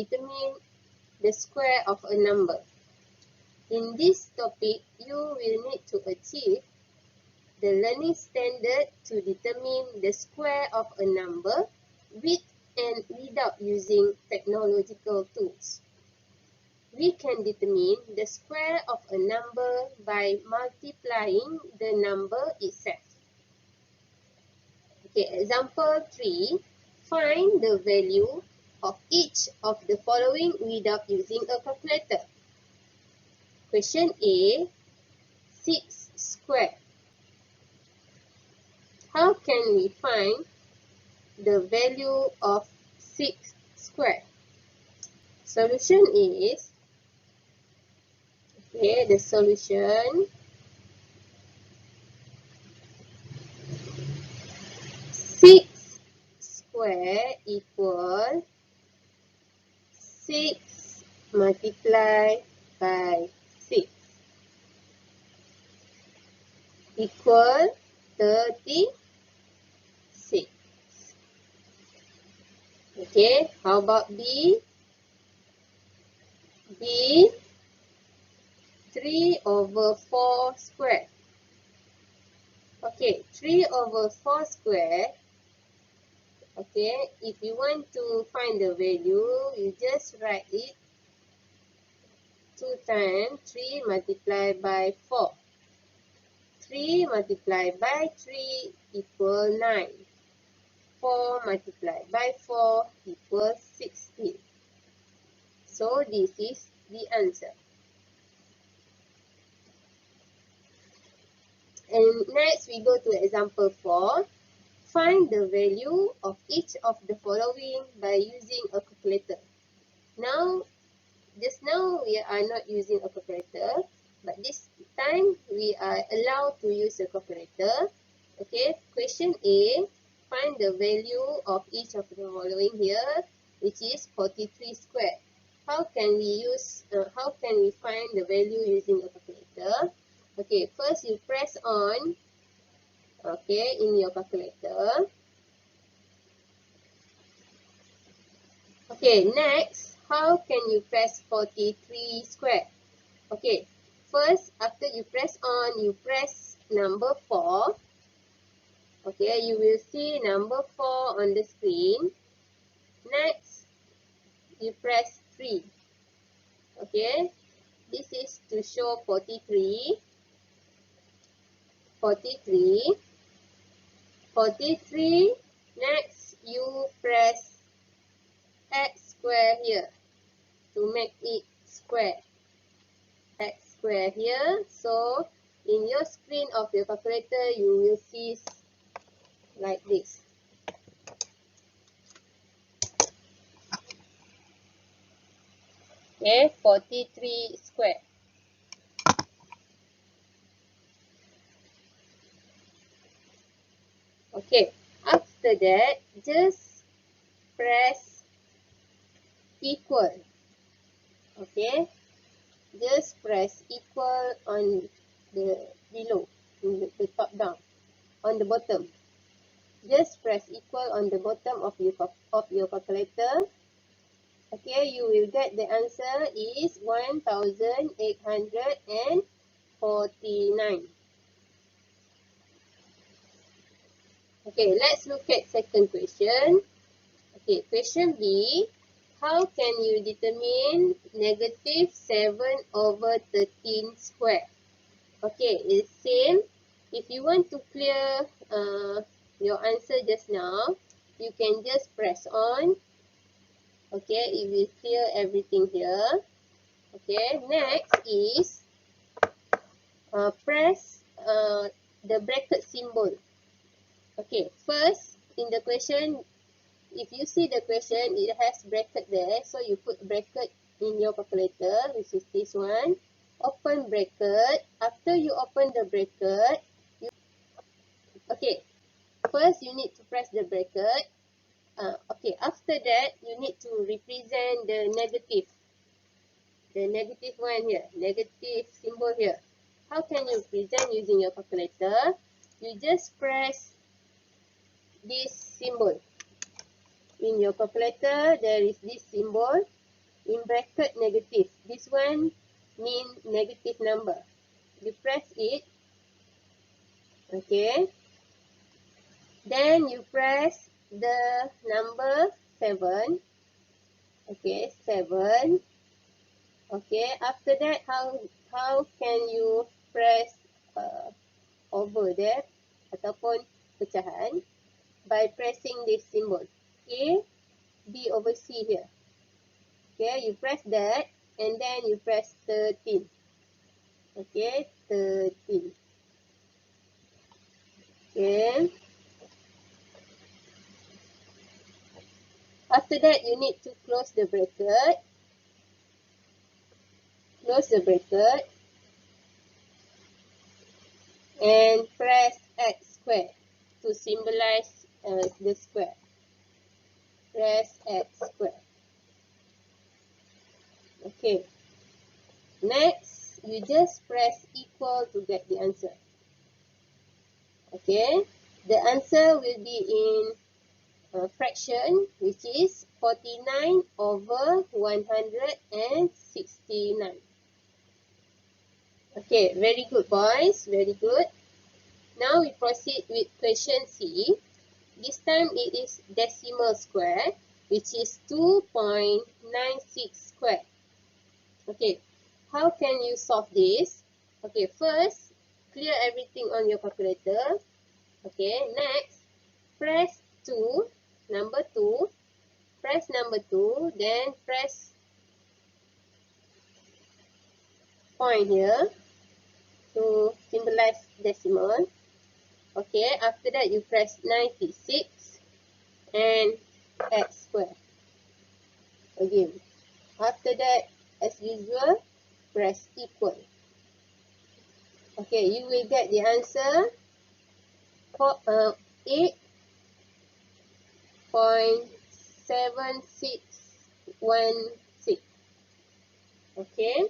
determine the square of a number. In this topic, you will need to achieve the learning standard to determine the square of a number with and without using technological tools. We can determine the square of a number by multiplying the number itself. Okay, example 3. Find the value of each of the following without using a calculator. Question A, 6 square. How can we find the value of 6 square? Solution is, okay, the solution 6 square equal 6 multiplied by 6 equal 36. Okay, how about B? B, 3 over 4 square. Okay, 3 over 4 square. Okay, if you want to find the value, you just write it 2 times 3 multiplied by 4. 3 multiplied by 3 equal 9. 4 multiplied by 4 equals 16. So this is the answer. And next we go to example 4. Find the value of each of the following by using a calculator. Now, just now we are not using a calculator, but this time we are allowed to use a calculator. Okay, question A, find the value of each of the following here, which is 43 square. How can we find the value using a calculator? Okay, first you press on, okay, in your calculator. Okay, next, how can you press 43 square? Okay, first, after you press on, you press number 4. Okay, you will see number 4 on the screen. Next, you press 3. Okay, this is to show 43. 43. 43. Next, you press x square here to make it square. X square here. So, in your screen of your calculator, you will see like this. Okay, 43 square. Okay, after that, just press equal. Okay, just press equal on the below, the top down, on the bottom. Just press equal on the bottom of your calculator. Okay, you will get the answer is 1849. Okay, let's look at second question. Okay, question B. How can you determine negative 7 over 13 square? Okay, it's same. If you want to clear your answer just now, you can just press on. Okay, it will clear everything here. Okay, next is press the bracket symbol. Okay, first in the question, if you see the question, it has bracket there. So you put bracket in your calculator, which is this one. Open bracket. After you open the bracket, okay, first you need to press the bracket. Okay, after that, you need to represent the negative. The negative one here, negative symbol here. How can you present using your calculator? You just press this symbol. In your calculator, there is this symbol. in bracket negative. This one mean negative number. You press it, okay. Then you press the number 7, okay, 7. Okay, after that, how can you press over there ataupun pecahan? By pressing this symbol A, B over C here. Okay, you press that and then you press 13. Okay, 13. Okay. After that, you need to close the bracket. Close the bracket and press X square to symbolize the square. Press X square. Okay. Next, you just press equal to get the answer. Okay. The answer will be in fraction, which is 49 over 169. Okay, very good boys, very good. Now we proceed with question C. This time it is decimal square, which is 2.96 square. Okay, how can you solve this? Okay, first, clear everything on your calculator. Okay, next, press 2, number 2. Press number 2, then press point here to symbolize decimal. Okay, after that you press 96 and X square. Again, after that, as usual, press equal. Okay, you will get the answer for 8.7616. Okay,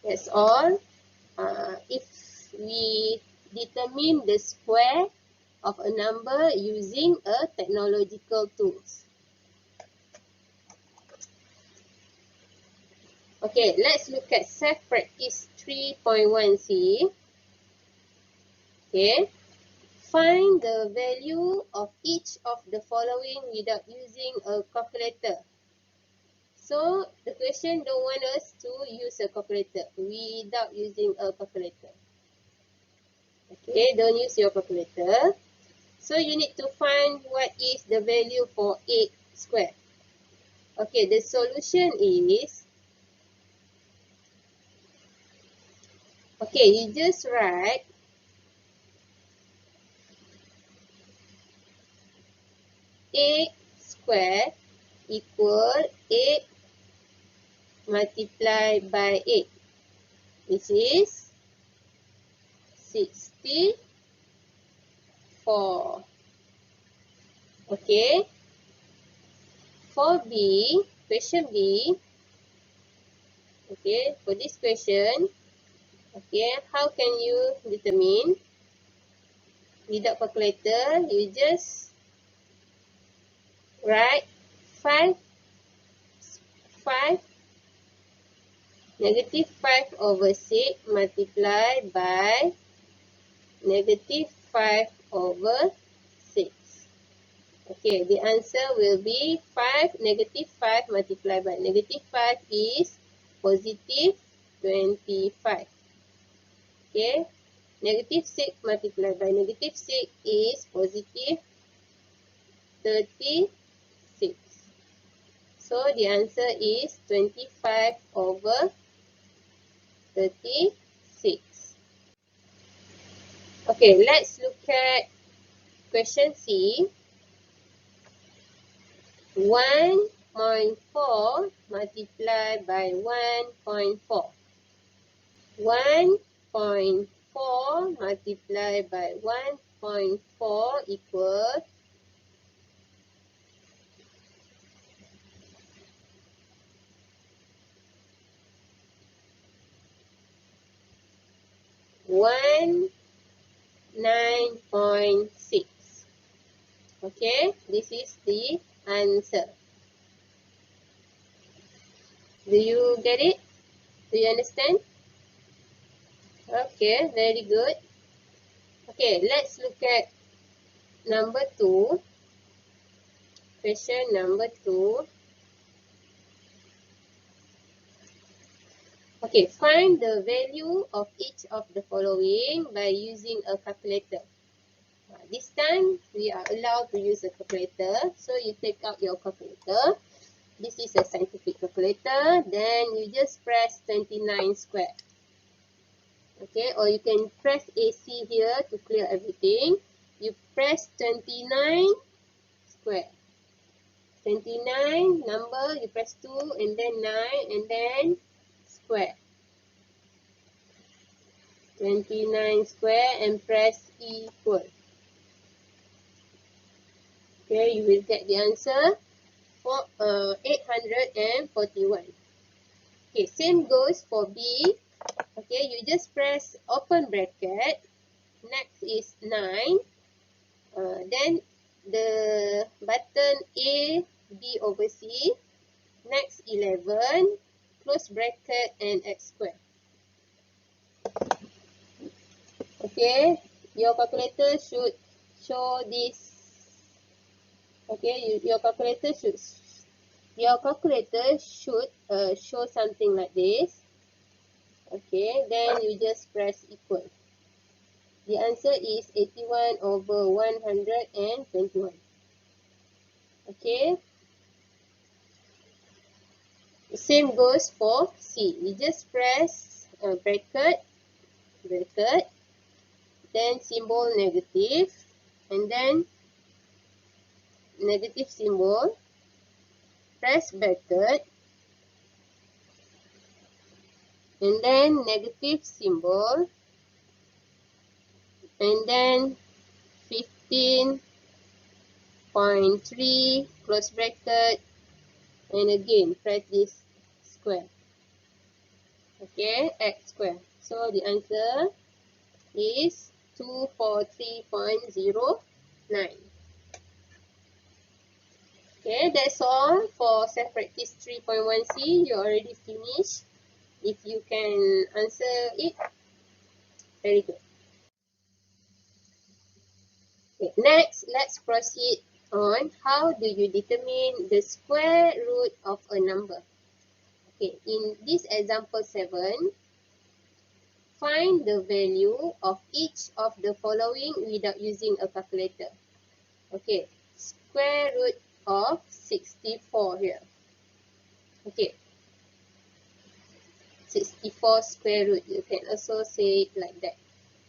that's all. If we determine the square of a number using a technological tools. Okay, let's look at self-practice 3.1c. Okay, find the value of each of the following without using a calculator. So, the question don't want us to use a calculator without using a calculator. Okay, don't use your calculator. So, you need to find what is the value for 8 square. Okay, the solution is, okay, you just write 8 square equal 8 multiplied by 8, which is 64. Okay. For B, question B, okay, for this question, okay, how can you determine? Without calculator, you just write 5, negative 5 over 6 multiplied by negative 5 over 6. Okay, the answer will be 5, negative 5 multiplied by negative 5 is positive 25. Okay, negative 6 multiplied by negative 6 is positive 36. So the answer is 25 over 36. Okay, let's look at question C. 1.4 multiplied by 1.4. 1.4 multiplied by 1.4 equals 9.6. Okay, this is the answer. Do you get it? Do you understand? Okay, very good. Okay, let's look at number 2. Question number 2. Okay, find the value of each of the following by using a calculator. This time, we are allowed to use a calculator. So, you take out your calculator. This is a scientific calculator. Then, you just press 29 square. Okay, or you can press AC here to clear everything. You press 29 square. 29 number, you press 2 and then 9 and then square. 29 square and press equal. Okay, you will get the answer for 841. Okay, same goes for B. Okay, you just press open bracket. Next is 9. Then the button A, B over C. Next 11. Close bracket and X square. Okay, your calculator should show this. Okay, your calculator should show something like this. Okay, then you just press equal. The answer is 81 over 121. Okay. The same goes for C. You just press bracket, then symbol negative, and then negative symbol, press bracket, and then negative symbol, and then 15.3, close bracket, and again press this square. Okay, X square. So the answer is 243.09. Okay, that's all for self practice 3.1C. You already finished. If you can answer it, very good. Okay, next, let's proceed on how do you determine the square root of a number. Okay, in this example 7, find the value of each of the following without using a calculator. Okay, square root of 64 here. Okay, 64 square root, you can also say it like that.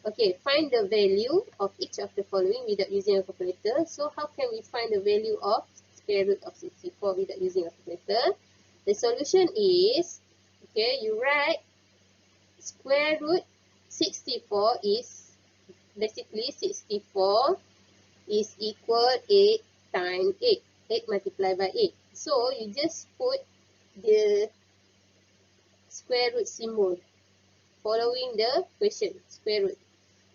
Okay, find the value of each of the following without using a calculator. So how can we find the value of square root of 64 without using a calculator? The solution is, okay, you write square root 64 is basically 64 is equal 8 times 8. 8 multiplied by 8. So you just put the square root symbol following the question, square root.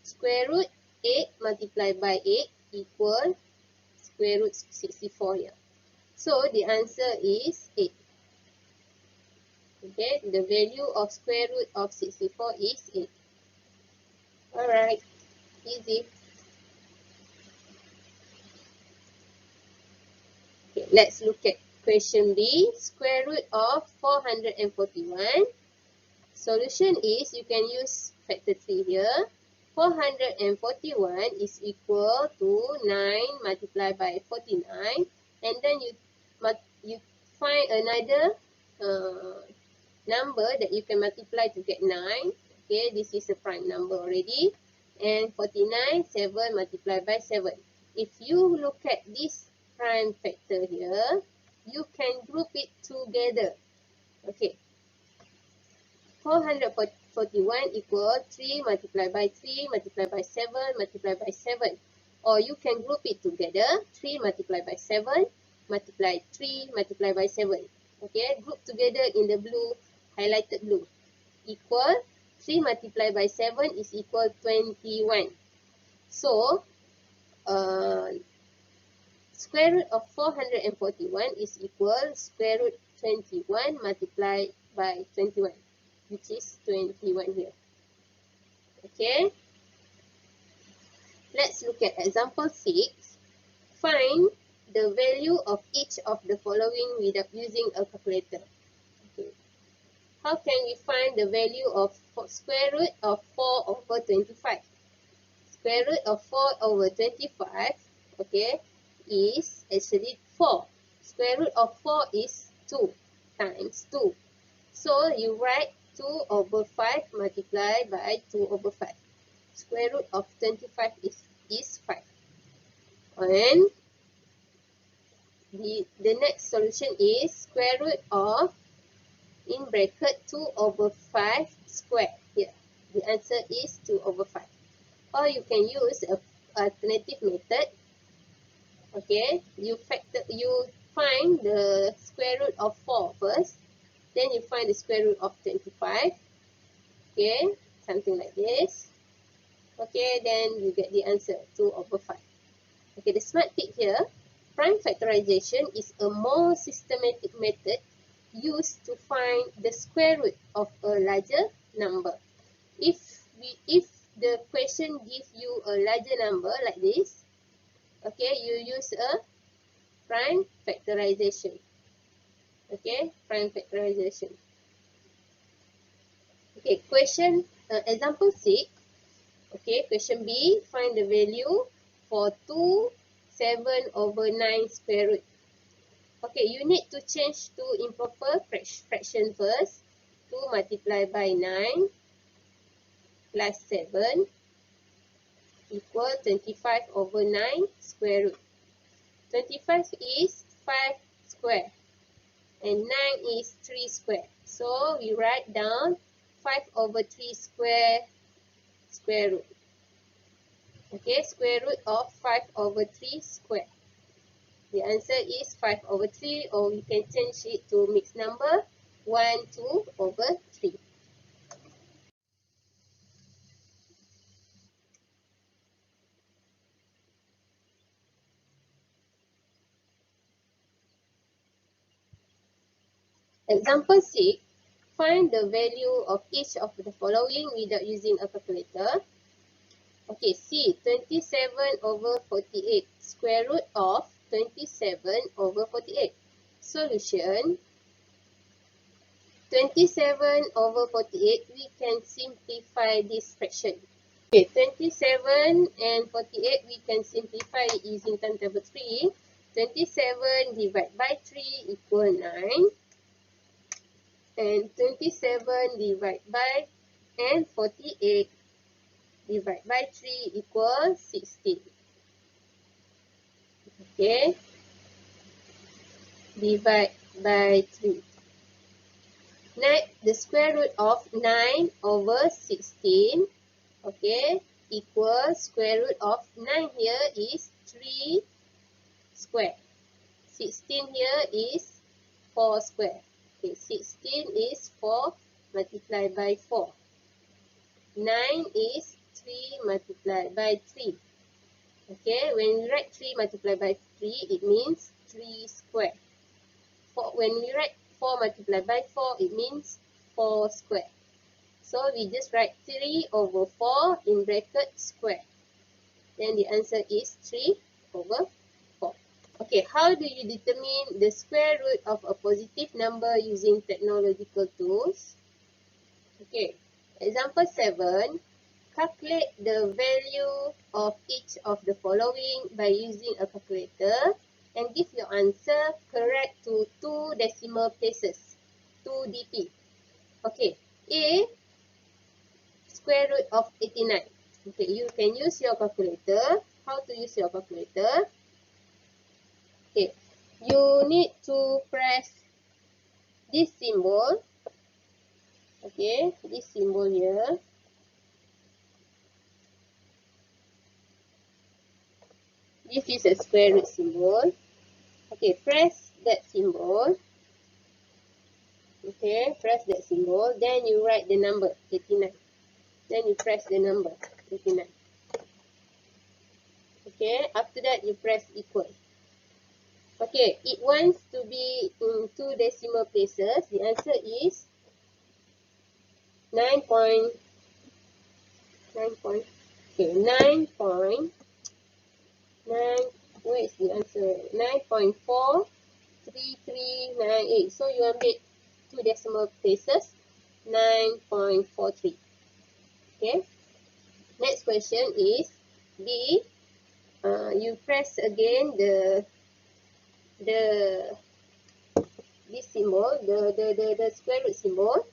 Square root 8 multiplied by 8 equal square root 64 here. So the answer is 8. Okay, the value of square root of 64 is 8. Alright, easy. Okay, let's look at question B. Square root of 441. Solution is, you can use factor 3 here. 441 is equal to 9 multiplied by 49. And then you find another number that you can multiply to get 9. Okay, this is a prime number already. And 49, 7 multiplied by 7. If you look at this prime factor here, you can group it together. Okay, 441 equal 3 multiplied by 3 multiplied by 7 multiplied by 7. Or you can group it together. 3 multiplied by 7 multiplied 3 multiplied by 7. Okay, group together in the blue, highlighted blue. Equal 3 multiplied by 7 is equal 21. So, Square root of 441 is equal square root 21 multiplied by 21, which is 21 here. Okay. Let's look at example 6. Find the value of each of the following without using a calculator. Okay. How can we find the value of square root of 4 over 25? Square root of 4 over 25, okay, is actually 4. Square root of 4 is 2 times 2. So you write 2 over 5 multiplied by 2 over 5. Square root of 25 is 5. And the next solution is square root of, in bracket, 2 over 5 square. Here, the answer is 2 over 5. Or you can use a alternative method. Okay, you find the square root of 4 first, then you find the square root of 25. Okay, something like this. Okay, then you get the answer 2 over 5. Okay, the smart tip here, prime factorization is a more systematic method used to find the square root of a larger number. If the question gives you a larger number like this, okay, you use a prime factorization. Okay, prime factorization. Okay, example 6. Okay, question B, find the value for 2, 7 over 9 square root. Okay, you need to change to improper fraction first. 2 multiplied by 9 plus 7 equal 25 over 9 square root. 25 is 5 square and 9 is 3 square. So we write down 5 over 3 square root. Okay, square root of 5 over 3 square. The answer is 5 over 3, or we can change it to mixed number 1, 2 over 3. Example 6. Find the value of each of the following without using a calculator. Okay, C, 27 over 48, square root of 27 over 48. Solution, 27 over 48, we can simplify this fraction. Okay, 27 and 48, we can simplify it using timetable 3. 27 divided by 3 equal 9. And 27 divided by, and 48 divided by 3 equals 16. Okay, divide by 3. Next, the square root of 9 over 16, okay, equals square root of 9 here is 3 square. 16 here is 4 square. Okay, 16 is 4 multiplied by 4. 9 is 3 multiplied by 3. Okay, when we write 3 multiplied by 3, it means 3 square. When we write 4 multiplied by 4, it means 4 square. So we just write 3 over 4 in bracket square. Then the answer is 3 over 4. Okay, how do you determine the square root of a positive number using technological tools? Okay, example 7. Calculate the value of each of the following by using a calculator and give your answer correct to 2 decimal places, 2 dp. Okay, A, square root of 89. Okay, you can use your calculator. How to use your calculator? Okay, you need to press this symbol. Okay, this symbol here. This is a square root symbol. Okay, press that symbol. Okay, press that symbol. Then you write the number 89. Then you press the number 89. Okay, after that you press equal. Okay, it wants to be in 2 decimal places. The answer is 9 point, 9 point, okay, 9.9, where is the answer? 9.43398. So you ambil 2 decimal places, 9.43. Okay, next question is B. You press again the this symbol, the square root symbol,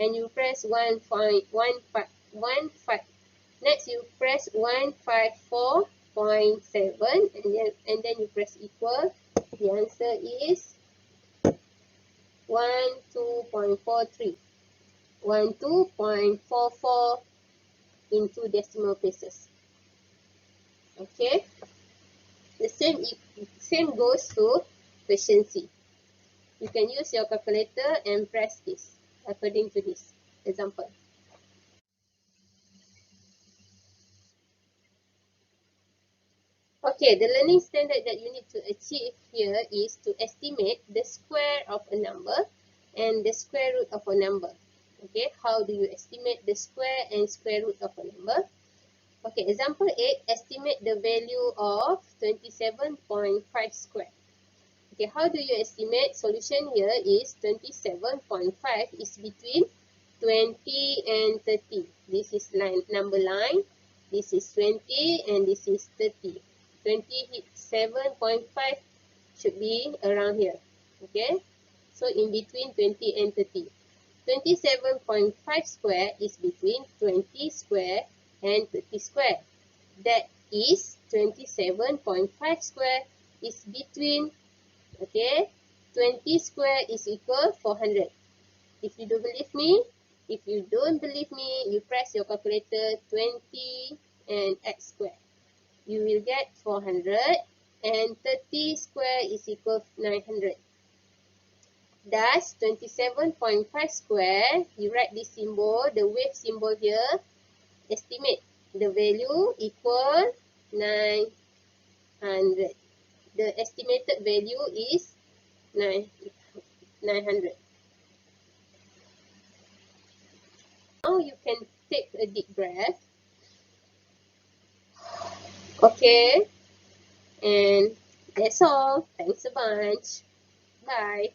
and you press 1.15. Next you press 154.7 and then you press equal. The answer is 12.43. 12.44 in 2 decimal places. Okay. The same goes to question C. You can use your calculator and press this according to this example. Okay, the learning standard that you need to achieve here is to estimate the square of a number and the square root of a number. Okay, how do you estimate the square and square root of a number? Okay, example 8, estimate the value of 27.5 square. Okay, how do you estimate? Solution here is 27.5 is between 20 and 30. This is number line. This is 20 and this is 30. 27.5 should be around here. Okay, so in between 20 and 30. 27.5 square is between 20 square and 30 square. That is 27.5 square is between, okay, 20 square is equal 400. If you don't believe me, you press your calculator 20 and x square. You will get 400 and 30 square is equal 900. Thus, 27.5 square, you write this symbol, the wave symbol here, estimate the value equal 900. The estimated value is 900. Now you can take a deep breath. Okay, and that's all. Thanks a bunch. Bye.